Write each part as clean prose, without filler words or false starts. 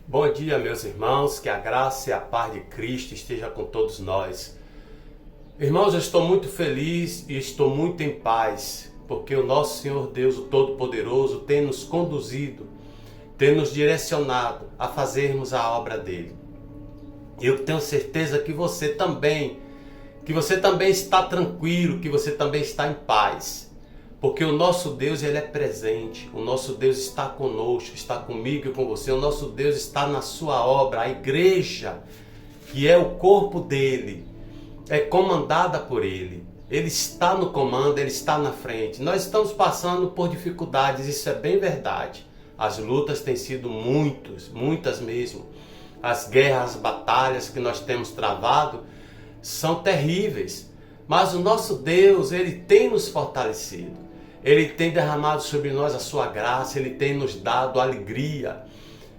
Bom dia, meus irmãos, que a graça e a paz de Cristo esteja com todos nós. Irmãos, eu estou muito feliz e estou muito em paz, porque o nosso Senhor Deus, o Todo-Poderoso, tem nos conduzido, tem nos direcionado a fazermos a obra dele. Eu tenho certeza que você também está tranquilo, que você também está em paz. Porque o nosso Deus, ele é presente, o nosso Deus está conosco, está comigo e com você, o nosso Deus está na sua obra, a igreja, que é o corpo dele, é comandada por ele, ele está no comando, ele está na frente. Nós estamos passando por dificuldades, isso é bem verdade, as lutas têm sido muitas mesmo, as guerras, as batalhas que nós temos travado são terríveis, mas o nosso Deus, ele tem nos fortalecido. Ele tem derramado sobre nós a sua graça, ele tem nos dado alegria.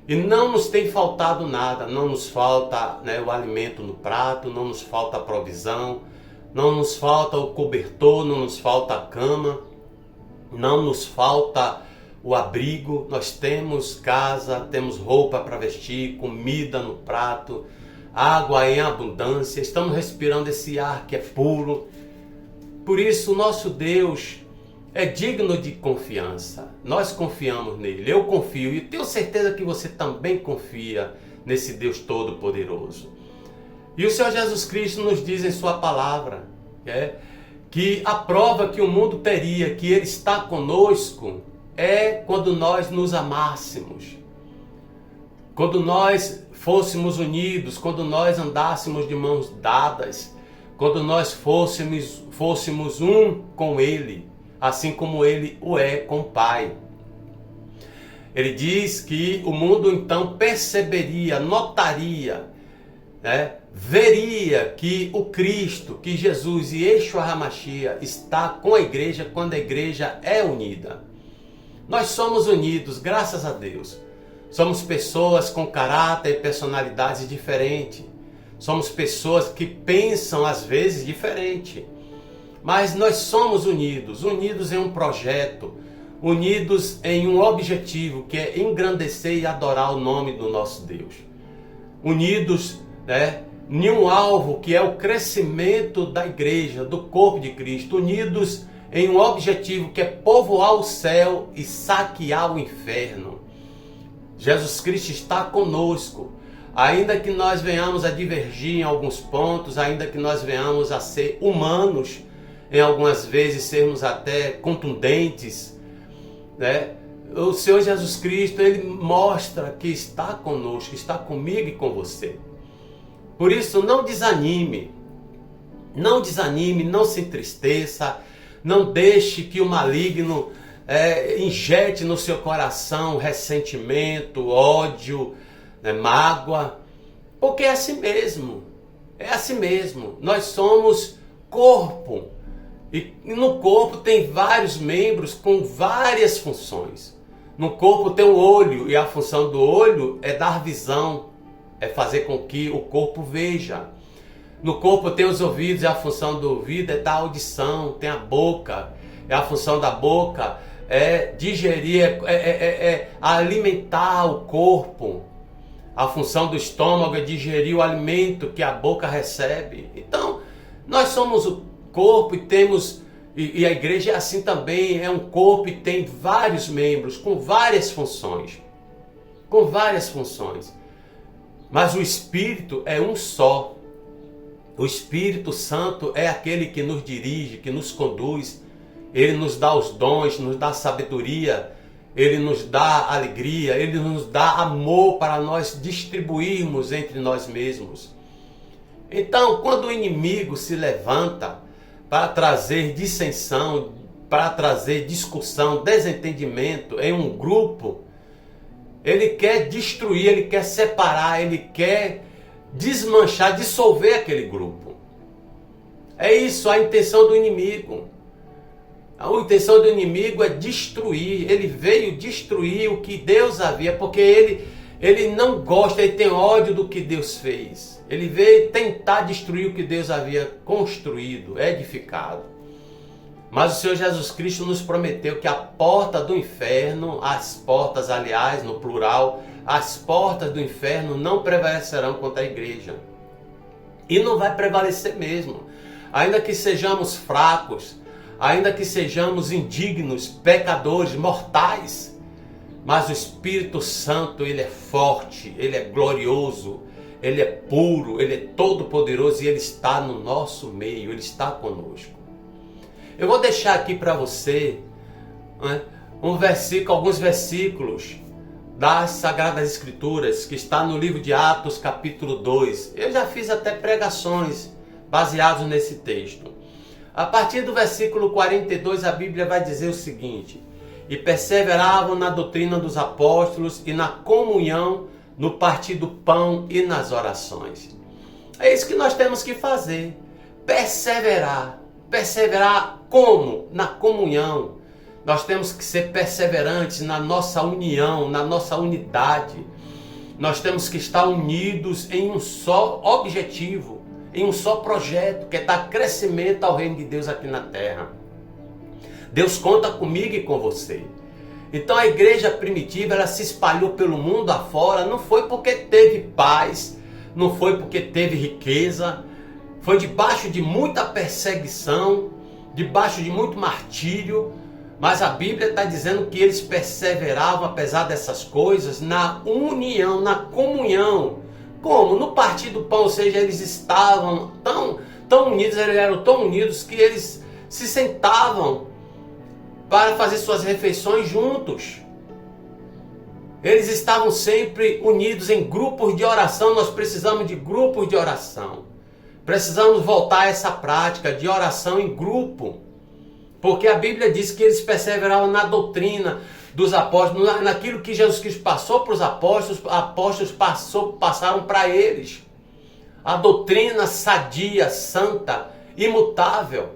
E não nos tem faltado nada, não nos falta o alimento no prato, não nos falta a provisão, não nos falta o cobertor, não nos falta a cama, não nos falta o abrigo. Nós temos casa, temos roupa para vestir, comida no prato, água em abundância, estamos respirando esse ar que é puro. Por isso o nosso Deus é digno de confiança. Nós confiamos nele, eu confio e tenho certeza que você também confia nesse Deus Todo-Poderoso. E o Senhor Jesus Cristo nos diz em sua palavra que a prova que o mundo teria que ele está conosco é quando nós nos amássemos, quando nós fôssemos unidos, quando nós andássemos de mãos dadas, quando nós fôssemos um com ele, assim como ele o é com o Pai. Ele diz que o mundo então perceberia, notaria, veria que o Cristo, que Jesus e Yeshua HaMashiach está com a igreja quando a igreja é unida. Nós somos unidos, graças a Deus. Somos pessoas com caráter e personalidades diferentes. Somos pessoas que pensam às vezes diferente. Mas nós somos unidos em um projeto, unidos em um objetivo que é engrandecer e adorar o nome do nosso Deus. Unidos em um alvo que é o crescimento da igreja, do corpo de Cristo. Unidos em um objetivo que é povoar o céu e saquear o inferno. Jesus Cristo está conosco. Ainda que nós venhamos a divergir em alguns pontos, ainda que nós venhamos a ser humanos, em algumas vezes sermos até contundentes, o Senhor Jesus Cristo, ele mostra que está conosco, está comigo e com você. Por isso, não desanime, não se entristeça, não deixe que o maligno injete no seu coração ressentimento, ódio, mágoa, porque é assim mesmo, nós somos corpo. E no corpo tem vários membros com várias funções. No corpo tem o olho, e a função do olho é dar visão, é fazer com que o corpo veja. No corpo tem os ouvidos, e a função do ouvido é dar audição. Tem a boca, e a função da boca é digerir, é alimentar o corpo. A função do estômago é digerir o alimento que a boca recebe. Então, nós somos o corpo e a igreja é assim também, é um corpo e tem vários membros com várias funções. Mas o Espírito é um só. O Espírito Santo é aquele que nos dirige, que nos conduz. Ele nos dá os dons, nos dá sabedoria, ele nos dá alegria, ele nos dá amor para nós distribuirmos entre nós mesmos. Então, quando o inimigo se levanta para trazer dissensão, para trazer discussão, desentendimento em um grupo, ele quer destruir, ele quer separar, ele quer desmanchar, dissolver aquele grupo. É isso a intenção do inimigo. A intenção do inimigo é destruir. Ele veio destruir o que Deus havia, porque ele não gosta, ele tem ódio do que Deus fez. Ele veio tentar destruir o que Deus havia construído, edificado. Mas o Senhor Jesus Cristo nos prometeu que a porta do inferno, as portas, aliás, no plural, as portas do inferno não prevalecerão contra a igreja. E não vai prevalecer mesmo. Ainda que sejamos fracos, ainda que sejamos indignos, pecadores, mortais, mas o Espírito Santo, ele é forte, ele é glorioso, ele é puro, ele é todo poderoso e ele está no nosso meio, ele está conosco. Eu vou deixar aqui para você, né, alguns versículos das Sagradas Escrituras, que está no livro de Atos, capítulo 2. Eu já fiz até pregações baseados nesse texto. A partir do versículo 42, a Bíblia vai dizer o seguinte: e perseveravam na doutrina dos apóstolos e na comunhão, no partir do pão e nas orações. É isso que nós temos que fazer, perseverar. Perseverar como? Na comunhão. Nós temos que ser perseverantes na nossa união, na nossa unidade. Nós temos que estar unidos em um só objetivo, em um só projeto, que é dar crescimento ao reino de Deus aqui na terra. Deus conta comigo e com você. Então a igreja primitiva, ela se espalhou pelo mundo afora, não foi porque teve paz, não foi porque teve riqueza, foi debaixo de muita perseguição, debaixo de muito martírio, mas a Bíblia está dizendo que eles perseveravam, apesar dessas coisas, na união, na comunhão. Como? No partir do pão, ou seja, eles estavam tão unidos, eles eram tão unidos que eles se sentavam para fazer suas refeições juntos. Eles estavam sempre unidos em grupos de oração. Nós precisamos de grupos de oração. Precisamos voltar a essa prática de oração em grupo. Porque a Bíblia diz que eles perseveravam na doutrina dos apóstolos, naquilo que Jesus Cristo passou para os apóstolos passaram para eles. A doutrina sadia, santa, imutável,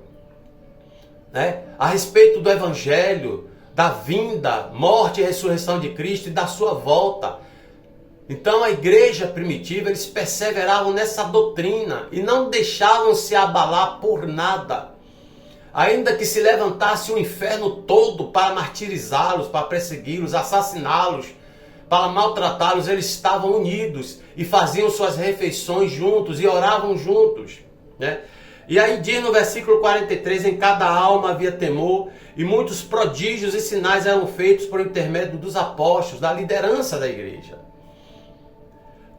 né? A respeito do Evangelho, da vinda, morte e ressurreição de Cristo e da sua volta. Então a igreja primitiva, eles perseveravam nessa doutrina e não deixavam se abalar por nada. Ainda que se levantasse o inferno todo para martirizá-los, para persegui-los, assassiná-los, para maltratá-los, eles estavam unidos e faziam suas refeições juntos e oravam juntos, né? E aí diz no versículo 43, em cada alma havia temor e muitos prodígios e sinais eram feitos por intermédio dos apóstolos, da liderança da igreja.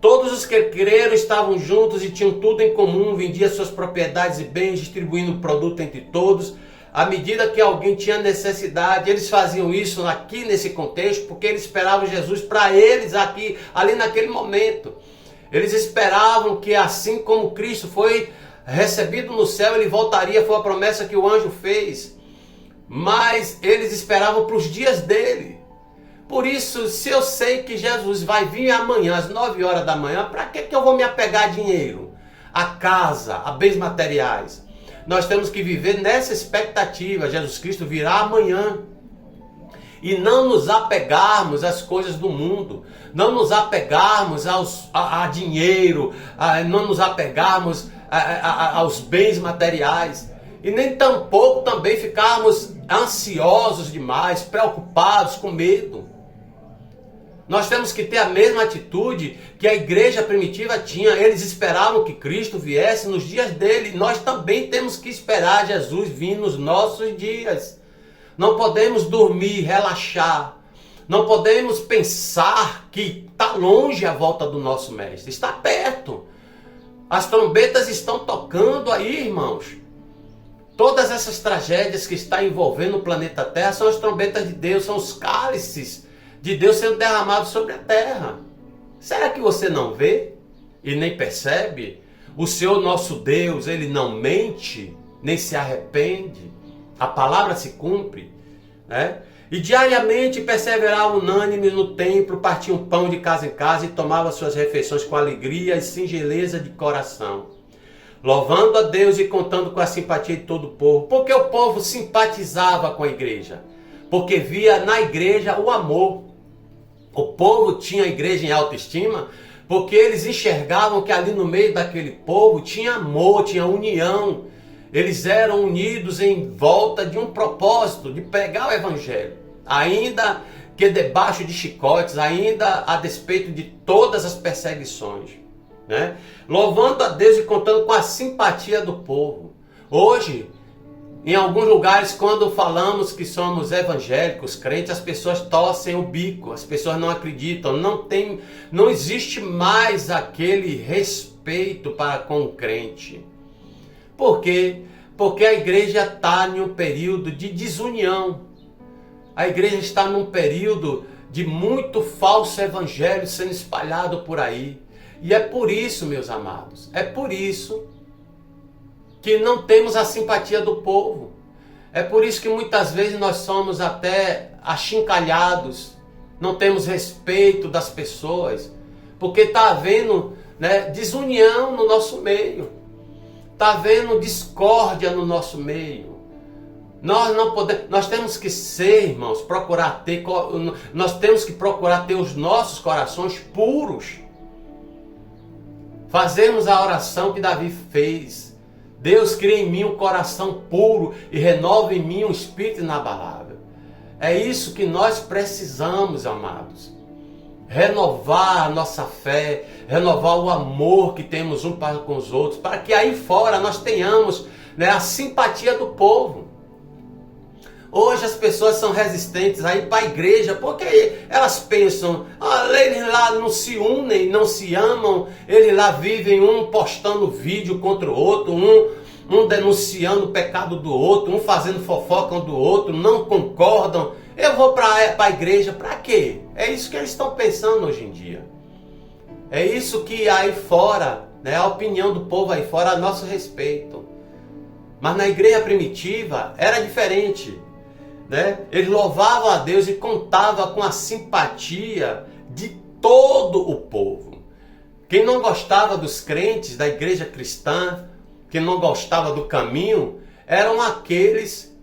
Todos os que creram estavam juntos e tinham tudo em comum, vendiam suas propriedades e bens, distribuindo o produto entre todos. À medida que alguém tinha necessidade, eles faziam isso aqui nesse contexto, porque eles esperavam Jesus para eles aqui, ali naquele momento. Eles esperavam que assim como Cristo foi recebido no céu, ele voltaria, foi a promessa que o anjo fez. Mas eles esperavam para os dias dele. Por isso, se eu sei que Jesus vai vir amanhã, às 9 horas da manhã, para que eu vou me apegar a dinheiro, a casa, a bens materiais? Nós temos que viver nessa expectativa. Jesus Cristo virá amanhã. E não nos apegarmos às coisas do mundo, não nos apegarmos a dinheiro, não nos apegarmos aos bens materiais. E nem tampouco também ficarmos ansiosos demais, preocupados, com medo. Nós temos que ter a mesma atitude que a igreja primitiva tinha. Eles esperavam que Cristo viesse nos dias dele. Nós também temos que esperar Jesus vir nos nossos dias. Não podemos dormir, relaxar. Não podemos pensar que está longe a volta do nosso mestre. Está perto. As trombetas estão tocando aí, irmãos. Todas essas tragédias que estão envolvendo o planeta Terra são as trombetas de Deus, são os cálices de Deus sendo derramados sobre a terra. Será que você não vê e nem percebe? O Senhor nosso Deus, ele não mente, nem se arrepende. A palavra se cumpre, né? E diariamente perseveravam unânimes no templo, partiam pão de casa em casa e tomavam suas refeições com alegria e singeleza de coração, louvando a Deus e contando com a simpatia de todo o povo. Porque o povo simpatizava com a igreja, porque via na igreja o amor. O povo tinha a igreja em autoestima, porque eles enxergavam que ali no meio daquele povo tinha amor, tinha união. Eles eram unidos em volta de um propósito, de pregar o evangelho. Ainda que debaixo de chicotes, ainda a despeito de todas as perseguições, né? Louvando a Deus e contando com a simpatia do povo. Hoje, em alguns lugares, quando falamos que somos evangélicos, crentes, as pessoas torcem o bico, as pessoas não acreditam, não existe mais aquele respeito para com o crente. Por quê? Porque a igreja está em um período de desunião. A igreja está num período de muito falso evangelho sendo espalhado por aí. E é por isso, meus amados, é por isso que não temos a simpatia do povo. É por isso que muitas vezes nós somos até achincalhados, não temos respeito das pessoas, porque está havendo, né, desunião no nosso meio, está havendo discórdia no nosso meio. Nós não podemos, nós temos que ser, irmãos, nós temos que procurar ter os nossos corações puros. Fazemos a oração que Davi fez. Deus cria em mim um coração puro e renova em mim um espírito inabalável. É isso que nós precisamos, amados. Renovar a nossa fé, renovar o amor que temos um para com os outros, para que aí fora nós tenhamos, né, a simpatia do povo. Hoje as pessoas são resistentes a ir para a igreja, porque elas pensam, eles lá não se unem, não se amam, eles lá vivem um postando vídeo contra o outro, um denunciando o pecado do outro, um fazendo fofoca um do outro, não concordam. Eu vou para a igreja, para quê? É isso que eles estão pensando hoje em dia. É isso que aí fora, né, a opinião do povo aí fora a nosso respeito. Mas na igreja primitiva era diferente. Né? Ele louvava a Deus e contava com a simpatia de todo o povo. Quem não gostava dos crentes, da igreja cristã, quem não gostava do caminho, eram aqueles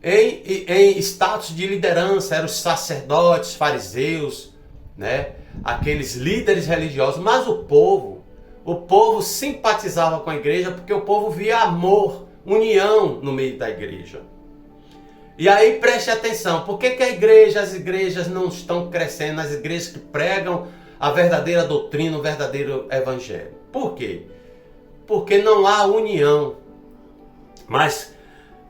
em status de liderança, eram os sacerdotes, fariseus, né? Aqueles líderes religiosos. Mas o povo simpatizava com a igreja porque o povo via amor, união no meio da igreja. E aí preste atenção, por que as igrejas não estão crescendo, as igrejas que pregam a verdadeira doutrina, o verdadeiro evangelho? Por quê? Porque não há união. Mas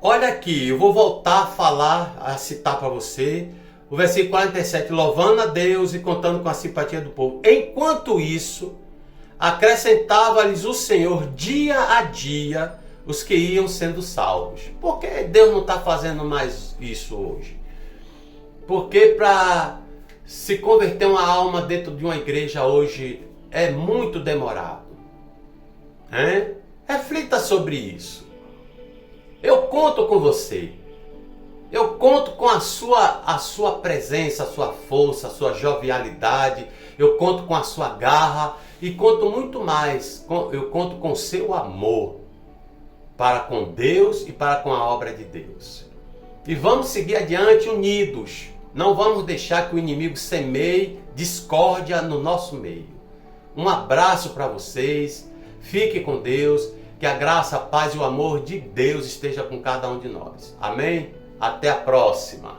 olha aqui, eu vou voltar a falar, a citar para você, o versículo 47, louvando a Deus e contando com a simpatia do povo. Enquanto isso, acrescentava-lhes o Senhor dia a dia os que iam sendo salvos. Por que Deus não está fazendo mais isso hoje? Porque para se converter uma alma dentro de uma igreja hoje é muito demorado. Reflita sobre isso. Eu conto com você. Eu conto com a sua presença, a sua força, a sua jovialidade. Eu conto com a sua garra e conto muito mais. Eu conto com o seu amor para com Deus e para com a obra de Deus. E vamos seguir adiante unidos. Não vamos deixar que o inimigo semeie discórdia no nosso meio. Um abraço para vocês. Fique com Deus. Que a graça, a paz e o amor de Deus esteja com cada um de nós. Amém? Até a próxima.